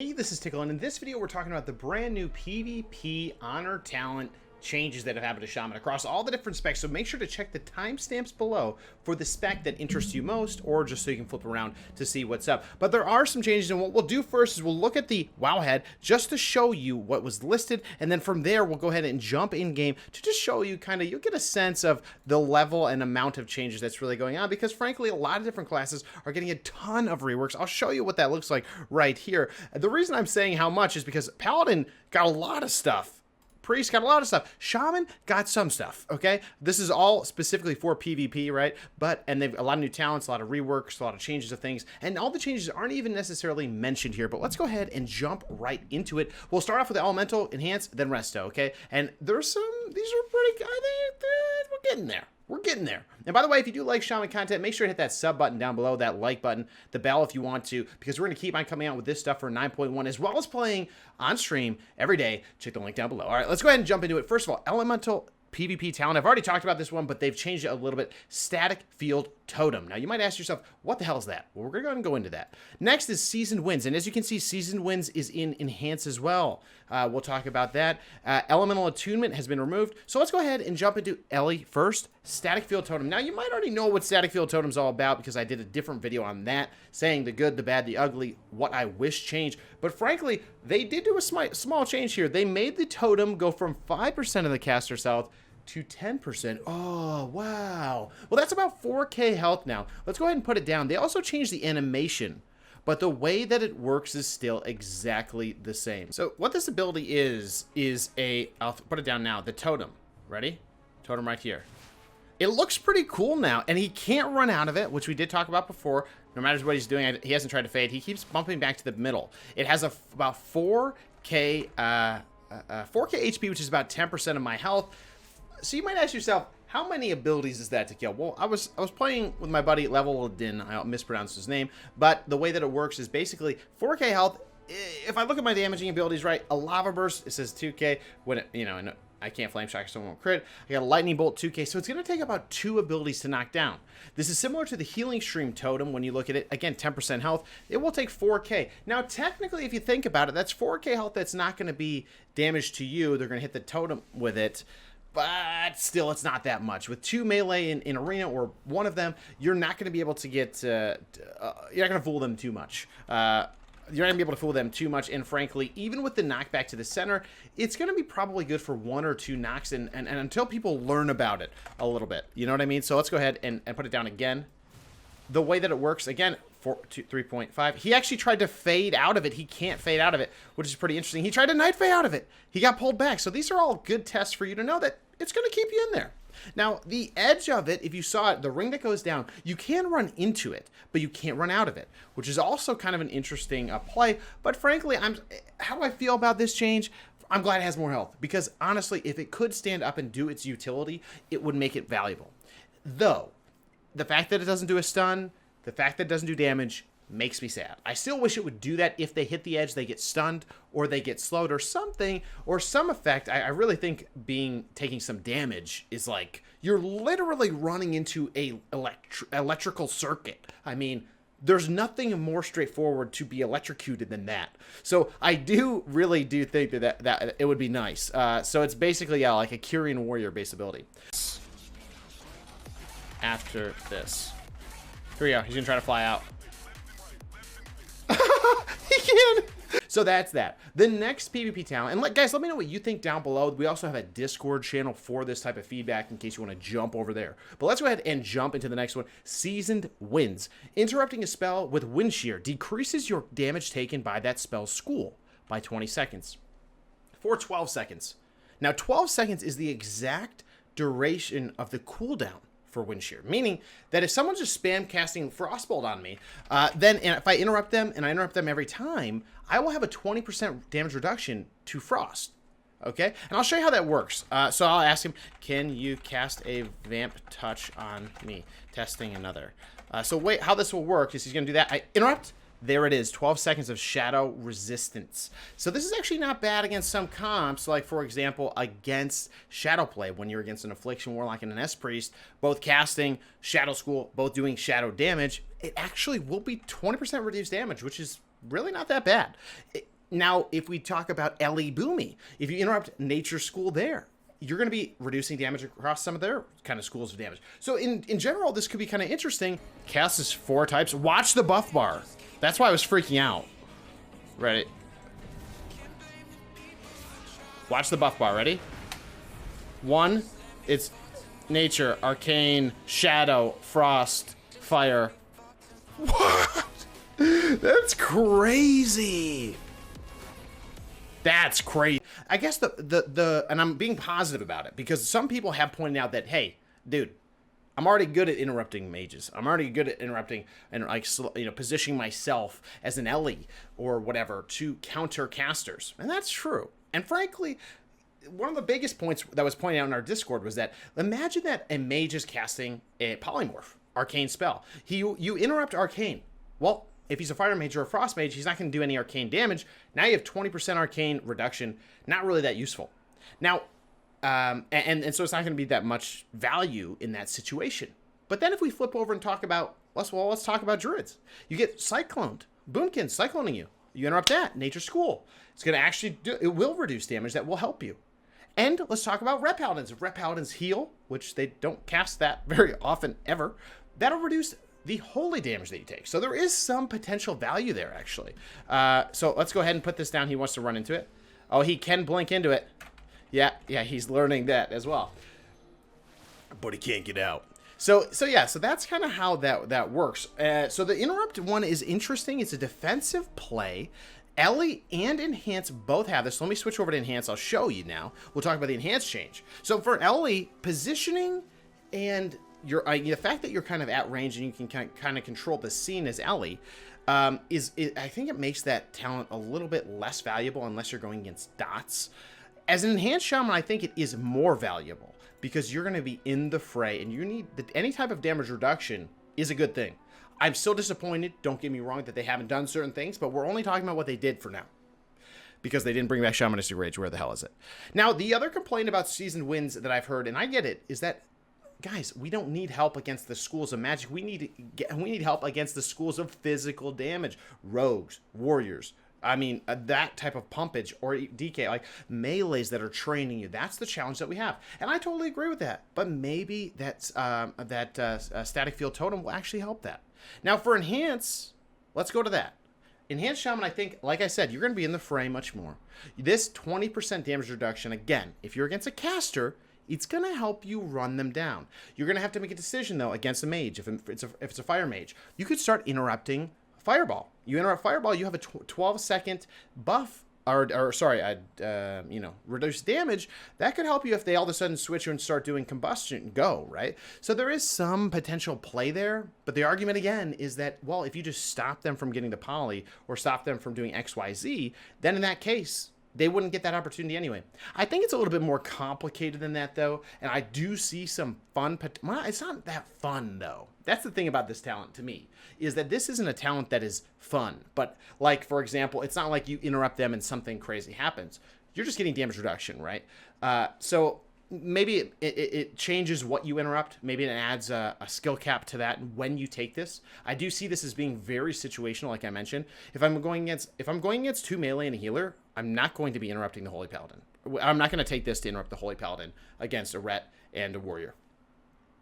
Hey, this is Tiqqle, and in this video we're talking about the brand new PvP honor talent changes that have happened to Shaman across all the different specs, so make sure to check the timestamps below for the spec that interests you most, or just so you can flip around to see what's up. But there are some changes, and what we'll do first is we'll look at the WoW head just to show you what was listed, and then from there we'll go ahead and jump in game to just show you you'll get a sense of the level and amount of changes that's really going on, because frankly a lot of different classes are getting a ton of reworks. I'll show you what that looks like right here. The reason I'm saying how much is because Paladin got a lot of stuff. Priest got a lot of stuff. Shaman got some stuff, okay? This is all specifically for PvP, right? And they've a lot of new talents, a lot of reworks, a lot of changes of things, and all the changes aren't even necessarily mentioned here, but let's go ahead and jump right into it. We'll start off with Elemental, Enhance, then Resto, okay? And there's some, these are pretty, I think we're getting there. We're getting there. And by the way, if you do like Shaman content, make sure to hit that sub button down below, that like button, the bell if you want to, because we're going to keep on coming out with this stuff for 9.1, as well as playing on stream every day. Check the link down below. All right, let's go ahead and jump into it. First of all, Elemental PvP talent. I've already talked about this one, but they've changed it a little bit. Static Field Totem. Now, you might ask yourself, what the hell is that? Well, we're going to go into that. Next is Seasoned Winds, and as you can see, Seasoned Winds is in Enhance as well. We'll talk about that. Elemental Attunement has been removed, so let's go ahead and jump into Ellie first. Static Field Totem. Now, you might already know what Static Field Totem is all about, because I did a different video on that, saying the good, the bad, the ugly, what I wish changed. But frankly, they did do a small change here. They made the totem go from 5% of the caster's health to 10%. Oh, wow. Well, that's about 4K health now. Let's go ahead and put it down. They also changed the animation, but the way that it works is still exactly the same. So what this ability is I'll put it down now, the totem. Ready? Totem right here. It looks pretty cool now, and he can't run out of it, which we did talk about before. No matter what he's doing, he hasn't tried to fade. He keeps bumping back to the middle. It has about 4K HP, which is about 10% of my health. So you might ask yourself, how many abilities is that to kill? Well, I was playing with my buddy ADDON. I mispronounced his name, but the way that it works is basically 4K health. If I look at my damaging abilities right, a Lava Burst, it says 2K. When it, and I can't Flame Shock, so I won't crit. I got a Lightning Bolt, 2K, so it's going to take about 2 abilities to knock down. This is similar to the Healing Stream Totem when you look at it. Again, 10% health. It will take 4K. Now, technically, if you think about it, that's 4K health that's not going to be damage to you. They're going to hit the totem with it. But still, it's not that much. With 2 melee in arena, or one of them, you're not going to be able to get... you're not going to fool them too much. You're not going to be able to fool them too much. And frankly, even with the knockback to the center, it's going to be probably good for 1 or 2 knocks. And until people learn about it a little bit. You know what I mean? So let's go ahead and put it down again. The way that it works, again, 3.5. He actually tried to fade out of it. He can't fade out of it, which is pretty interesting. He tried to night fade out of it. He got pulled back. So these are all good tests for you to know that it's going to keep you in there. Now, the edge of it, if you saw it, the ring that goes down, you can run into it, but you can't run out of it, which is also kind of an interesting play. But frankly, how do I feel about this change? I'm glad it has more health, because honestly, if it could stand up and do its utility, it would make it valuable. Though, the fact that it doesn't do a stun, the fact that it doesn't do damage, makes me sad. I still wish it would do that. If they hit the edge, they get stunned, or they get slowed, or something, or some effect. I really think taking some damage is like, you're literally running into a electrical circuit. I mean, there's nothing more straightforward to be electrocuted than that. So I really do think that it would be nice. So it's basically, yeah, like a Kyrian Warrior base ability. After this. Here we go. He's going to try to fly out. He can. So that's that. The next PvP talent, and guys, let me know what you think down below. We also have a Discord channel for this type of feedback in case you want to jump over there. But let's go ahead and jump into the next one. Seasoned Winds. Interrupting a spell with Wind Shear decreases your damage taken by that spell's school by 20 seconds. For 12 seconds. Now, 12 seconds is the exact duration of the cooldown for Wind Shear, meaning that if someone's just spam casting Frostbolt on me, then if I interrupt them, and I interrupt them every time, I will have a 20% damage reduction to Frost. Okay, and I'll show you how that works. So I'll ask him, can you cast a Vamp Touch on me? Testing another. So wait, how this will work is he's going to do that. I interrupt. There it is, 12 seconds of shadow resistance. So this is actually not bad against some comps, like for example, against Shadowplay, when you're against an Affliction Warlock and an S-Priest, both casting Shadow School, both doing shadow damage, it actually will be 20% reduced damage, which is really not that bad. Now, if we talk about Ellie Boomy, if you interrupt Nature School there, you're going to be reducing damage across some of their kind of schools of damage. So in general, this could be kind of interesting. Cast is 4 types. Watch the buff bar. That's why I was freaking out. Ready? Watch the buff bar. Ready? 1, it's Nature, Arcane, Shadow, Frost, Fire. What? That's crazy. That's crazy. I guess and I'm being positive about it because some people have pointed out that, hey, dude, I'm already good at interrupting mages. I'm already good at interrupting and like, you know, positioning myself as an Ellie or whatever to counter casters. And that's true. And frankly, one of the biggest points that was pointed out in our Discord was that imagine that a mage is casting a polymorph, arcane spell. You interrupt arcane. Well, if he's a fire mage or a frost mage, he's not going to do any arcane damage. Now you have 20% arcane reduction. Not really that useful. Now, and so it's not going to be that much value in that situation. But then if we flip over and talk about, let's talk about druids. You get cycloned, boomkin cycloning you. You interrupt that, Nature School. It's going to actually it will reduce damage. That will help you. And let's talk about Ret Paladins. If Ret Paladins heal, which they don't cast that very often ever, that'll reduce the holy damage that you take. So there is some potential value there, actually. So let's go ahead and put this down. He wants to run into it. Oh, he can blink into it. Yeah, he's learning that as well. But he can't get out. So that's kind of how that works. So the interrupt one is interesting. It's a defensive play. Ellie and Enhance both have this. Let me switch over to Enhance. I'll show you now. We'll talk about the Enhance change. So for Ellie, positioning and the fact that you're kind of at range and you can kind of control the scene as Ellie, I think it makes that talent a little bit less valuable unless you're going against dots. As an Enhanced Shaman, I think it is more valuable because you're going to be in the fray and you need any type of damage reduction is a good thing. I'm still disappointed, don't get me wrong, that they haven't done certain things, but we're only talking about what they did for now. Because they didn't bring back Shamanistic Rage. Where the hell is it? Now, the other complaint about seasoned wins that I've heard, and I get it, is that, guys, we don't need help against the schools of magic. We need help against the schools of physical damage. Rogues, warriors, I mean, that type of pumpage or DK, like melees that are training you. That's the challenge that we have. And I totally agree with that. But maybe that static field totem will actually help that. Now, for Enhance, let's go to that. Enhanced Shaman, I think, like I said, you're going to be in the fray much more. This 20% damage reduction, again, if you're against a caster, it's going to help you run them down. You're going to have to make a decision, though, against a mage. If it's a fire mage, you could start interrupting Fireball. You interrupt Fireball, you have a 12-second buff, reduce damage. That could help you if they all of a sudden switch and start doing combustion go, right? So there is some potential play there, but the argument again is that, well, if you just stop them from getting the poly or stop them from doing XYZ, then in that case, they wouldn't get that opportunity anyway. I think it's a little bit more complicated than that, though, and I do see some fun. Well, it's not that fun, though. That's the thing about this talent to me, is that this isn't a talent that is fun. But, like, for example, it's not like you interrupt them and something crazy happens. You're just getting damage reduction, right? So maybe it changes what you interrupt. Maybe it adds a skill cap to that when you take this. I do see this as being very situational, like I mentioned. If I'm going against two melee and a healer, I'm not going to be interrupting the Holy Paladin. I'm not going to take this to interrupt the Holy Paladin against a Ret and a Warrior.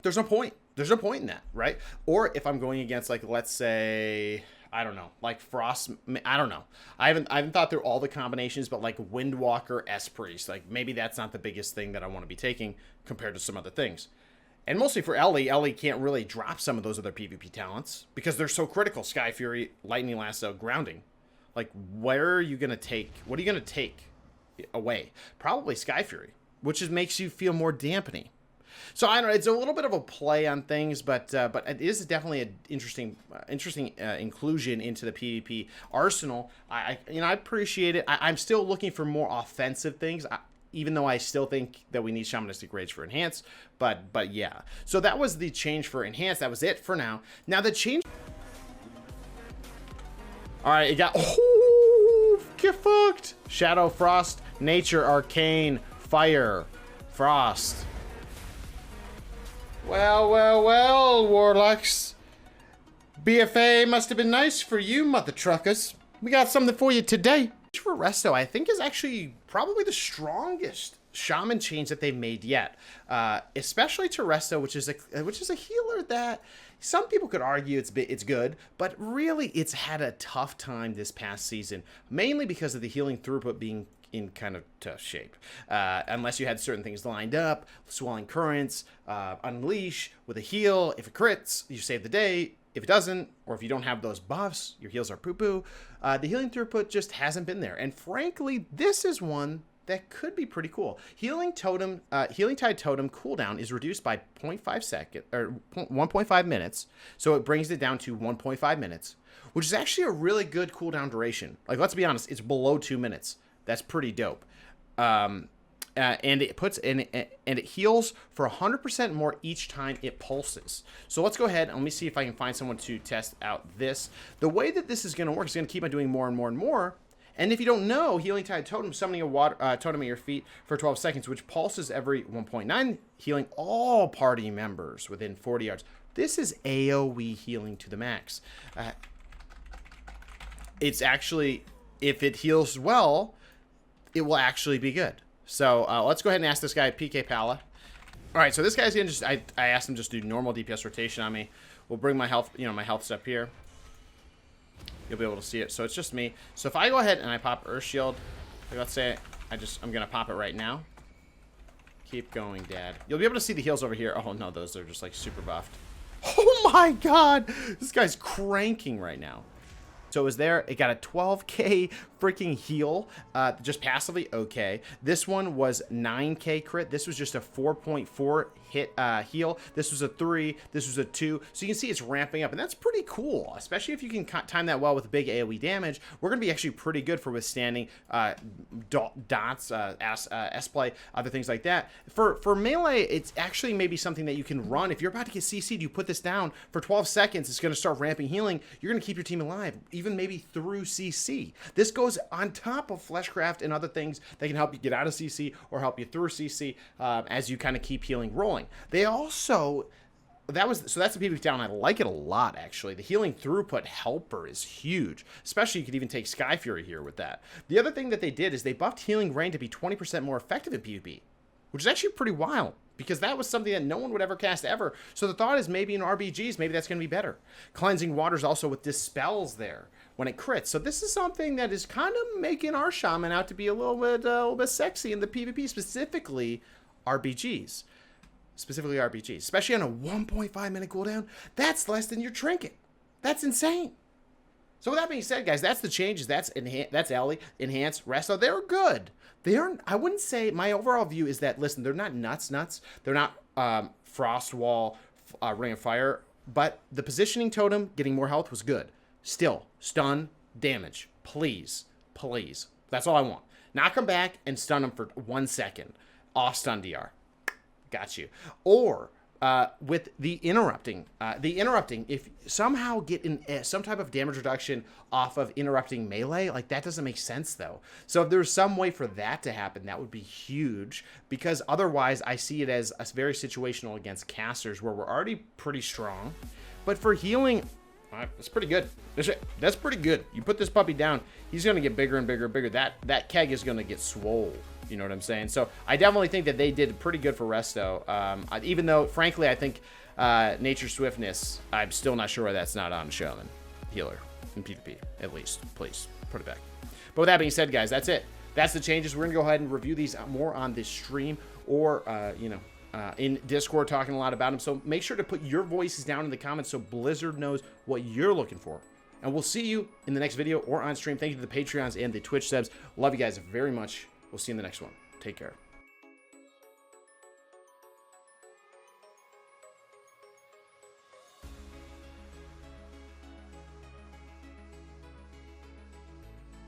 There's no point. There's no point in that, right? Or if I'm going against, like, let's say, I don't know, like Frost, I don't know. I haven't thought through all the combinations, but like Windwalker, S-Priest, like maybe that's not the biggest thing that I want to be taking compared to some other things. And mostly for Ellie can't really drop some of those other PvP talents because they're so critical. Sky Fury, Lightning Lasso, Grounding. Like, where are you going to take, what are you going to take away? Probably Sky Fury, which makes you feel more dampening. So I don't know. It's a little bit of a play on things, but it is definitely an interesting inclusion into the PvP arsenal. I appreciate it. I'm still looking for more offensive things, even though I still think that we need Shamanistic Rage for Enhance. But yeah. So that was the change for Enhance. That was it for now. Now the change. All right, it got. Oh, get fucked. Shadow, Frost, Nature, Arcane, Fire, Frost. Well, Warlocks. BFA must have been nice for you, mother truckers. we got something for you today. For Resto, I think is actually probably the strongest shaman change that they've made yet, especially to Resto, which is a healer that some people could argue it's good, but really it's had a tough time this past season, mainly because of the healing throughput being in kind of tough shape. Unless you had certain things lined up, swelling currents, unleash with a heal. If it crits, you save the day. If it doesn't, or if you don't have those buffs, your heals are poo-poo. The healing throughput just hasn't been there. And frankly, this is one that could be pretty cool. Healing Tide Totem cooldown is reduced by 0.5 second or 1.5 minutes, so it brings it down to 1.5 minutes, which is actually a really good cooldown duration. Like, let's be honest, it's below 2 minutes. That's pretty dope. And it heals for 100% more each time it pulses. So let's go ahead and let me see if I can find someone to test out this. The way that this is going to work is going to keep on doing more and more and more. And if you don't know, Healing Tide Totem, summoning a water totem at your feet for 12 seconds, which pulses every 1.9, healing all party members within 40 yards. This is AoE healing to the max. It's actually, if it heals well, it will actually be good. So let's go ahead and ask this guy, PK Pala. All right, so this guy's gonna just, I asked him just to do normal DPS rotation on me. We'll bring my health, my health's up here. You'll be able to see it. So it's just me. So if I go ahead and I pop Earth Shield, like let's say I'm gonna pop it right now. Keep going, Dad. You'll be able to see the heals over here. Oh no, those are just like super buffed. Oh my God, this guy's cranking right now. So it was there. It got a 12k freaking heal, just passively. Okay. This one was 9k crit. This was just a 4.4 hit heal. This was a 3. This was a 2. So you can see it's ramping up, and that's pretty cool, especially if you can time that well with big AoE damage. We're going to be actually pretty good for withstanding dots, S-play, other things like that. For melee, it's actually maybe something that you can run. If you're about to get CC'd, you put this down for 12 seconds. It's going to start ramping healing. You're going to keep your team alive, even maybe through CC. This goes on top of Fleshcraft and other things that can help you get out of CC or help you through CC as you kind of keep healing rolling. They also, that's the PvP down. I like it a lot, actually. The healing throughput helper is huge, especially you could even take Sky Fury here with that. The other thing that they did is they buffed healing rain to be 20% more effective in PvP, which is actually pretty wild, because that was something that no one would ever cast ever. So the thought is maybe in RBGs, maybe that's going to be better. Cleansing Waters also with Dispels there when it crits. So this is something that is kind of making our Shaman out to be a little bit sexy in the PvP, specifically RBGs. Especially on a 1.5 minute cooldown. That's less than your trinket. That's insane. So with that being said, guys, that's the changes. That's Ellie, Enhance, Resto. They're good. They aren't, I wouldn't say, my overall view is that, listen, they're not nuts. They're not Frost Wall, Ring of Fire, but the positioning totem getting more health was good. Still, stun, damage. Please. That's all I want. Knock them back and stun them for 1 second. Off stun DR. Got you. Or with the interrupting, if somehow get in some type of damage reduction off of interrupting melee, like that doesn't make sense though. So if there's some way for that to happen, that would be huge, because otherwise I see it as a very situational against casters where we're already pretty strong. But for healing, that's pretty good. That's pretty good. You put this puppy down, he's going to get bigger and bigger and bigger. That keg is going to get swole. You know what I'm saying? So I definitely think that they did pretty good for Resto. Even though, frankly, I think Nature Swiftness, I'm still not sure why that's not on Shaman Healer in PvP, at least. Please, put it back. But with that being said, guys, that's it. That's the changes. We're going to go ahead and review these more on this stream or, in Discord, talking a lot about them. So make sure to put your voices down in the comments so Blizzard knows what you're looking for. And we'll see you in the next video or on stream. Thank you to the Patreons and the Twitch subs. Love you guys very much. We'll see you in the next one. Take care.